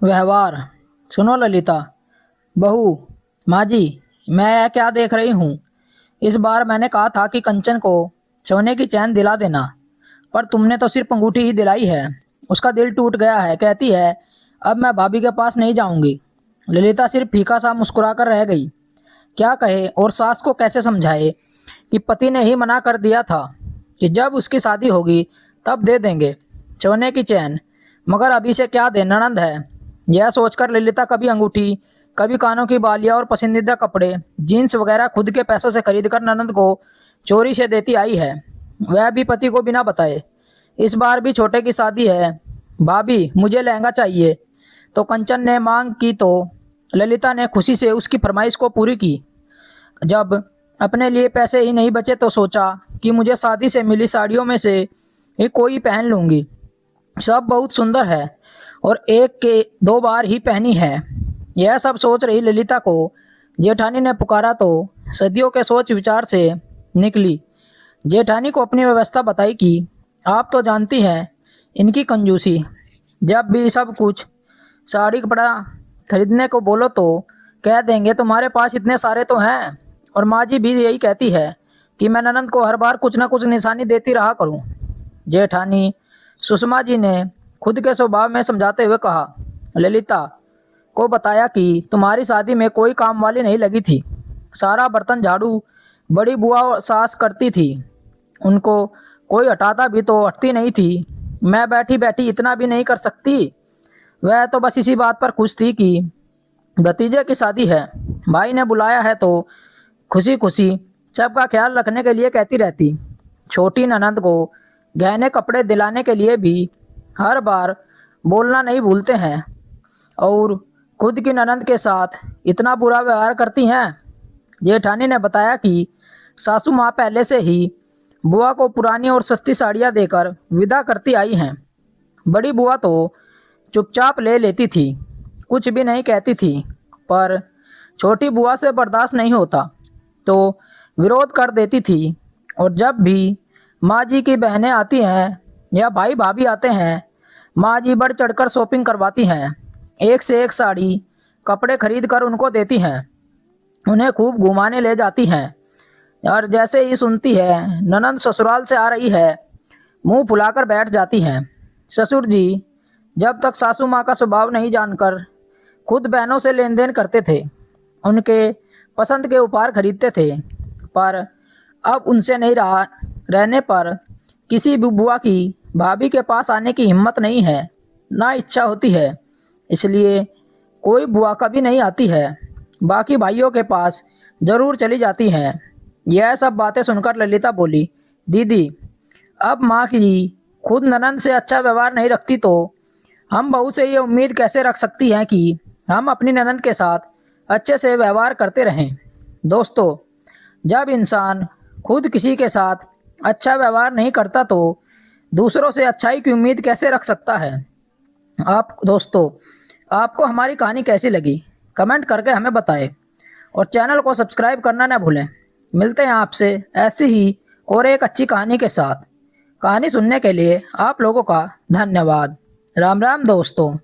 व्यवहार। सुनो ललिता, बहू, माँ जी, मैं यह क्या देख रही हूँ। इस बार मैंने कहा था कि कंचन को सोने की चैन दिला देना, पर तुमने तो सिर्फ अंगूठी ही दिलाई है। उसका दिल टूट गया है, कहती है अब मैं भाभी के पास नहीं जाऊंगी। ललिता सिर्फ फीका सा मुस्कुराकर रह गई। क्या कहे और सास को कैसे समझाए कि पति ने ही मना कर दिया था कि जब उसकी शादी होगी तब दे देंगे सोने की चैन, मगर अभी से क्या दे, ननद है। यह सोचकर ललिता कभी अंगूठी, कभी कानों की बालियां और पसंदीदा कपड़े, जीन्स वगैरह खुद के पैसों से खरीदकर ननद को चोरी से देती आई है, वह भी पति को बिना बताए। इस बार भी छोटे की शादी है, भाभी मुझे लहंगा चाहिए। तो कंचन ने मांग की तो ललिता ने खुशी से उसकी फरमाइश को पूरी की। जब अपने लिए पैसे ही नहीं बचे तो सोचा कि मुझे शादी से मिली साड़ियों में से ही कोई पहन लूंगी। सब बहुत सुंदर है और एक के दो बार ही पहनी है। यह सब सोच रही ललिता को जेठानी ने पुकारा तो सदियों के सोच विचार से निकली। जेठानी को अपनी व्यवस्था बताई कि आप तो जानती हैं इनकी कंजूसी, जब भी सब कुछ साड़ी कपड़ा खरीदने को बोलो तो कह देंगे तुम्हारे पास इतने सारे तो हैं। और माँ जी भी यही कहती है कि मैं ननद को हर बार कुछ ना कुछ निशानी देती रहा करूं। जेठानी सुषमा जी ने खुद के स्वभाव में समझाते हुए कहा, ललिता को बताया कि तुम्हारी शादी में कोई काम वाली नहीं लगी थी, सारा बर्तन झाड़ू बड़ी बुआ और सास करती थी, उनको कोई हटाता भी तो हटती नहीं थी। मैं बैठी बैठी इतना भी नहीं कर सकती। वह तो बस इसी बात पर खुश थी कि भतीजे की शादी है, भाई ने बुलाया है तो खुशी खुशी सबका ख्याल रखने के लिए कहती रहती। छोटी ननद को गहने कपड़े दिलाने के लिए भी हर बार बोलना नहीं भूलते हैं, और खुद की ननद के साथ इतना बुरा व्यवहार करती हैं। जेठानी ने बताया कि सासू माँ पहले से ही बुआ को पुरानी और सस्ती साड़ियाँ देकर विदा करती आई हैं। बड़ी बुआ तो चुपचाप ले लेती थी, कुछ भी नहीं कहती थी, पर छोटी बुआ से बर्दाश्त नहीं होता तो विरोध कर देती थी। और जब भी माँ जी की बहनें आती हैं या भाई भाभी आते हैं, माँ जी बढ़ चढ़कर शॉपिंग करवाती हैं, एक से एक साड़ी कपड़े खरीद कर उनको देती हैं, उन्हें खूब घुमाने ले जाती हैं। और जैसे ही सुनती है ननंद ससुराल से आ रही है, मुंह फुलाकर बैठ जाती हैं। ससुर जी जब तक सासू माँ का स्वभाव नहीं जानकर खुद बहनों से लेन देन करते थे, उनके पसंद के उपहार खरीदते थे, पर अब उनसे नहीं रहा रहने पर किसी भी बुआ की भाभी के पास आने की हिम्मत नहीं है, ना इच्छा होती है। इसलिए कोई बुआ कभी नहीं आती है, बाकी भाइयों के पास जरूर चली जाती हैं। यह सब बातें सुनकर ललिता बोली, दीदी अब माँ की खुद ननंद से अच्छा व्यवहार नहीं रखती तो हम बहू से ये उम्मीद कैसे रख सकती हैं कि हम अपनी ननंद के साथ अच्छे से व्यवहार करते रहें। दोस्तों, जब इंसान खुद किसी के साथ अच्छा व्यवहार नहीं करता तो दूसरों से अच्छाई की उम्मीद कैसे रख सकता है। आप दोस्तों, आपको हमारी कहानी कैसी लगी कमेंट करके हमें बताएं, और चैनल को सब्सक्राइब करना ना भूलें। मिलते हैं आपसे ऐसी ही और एक अच्छी कहानी के साथ। कहानी सुनने के लिए आप लोगों का धन्यवाद। राम राम दोस्तों।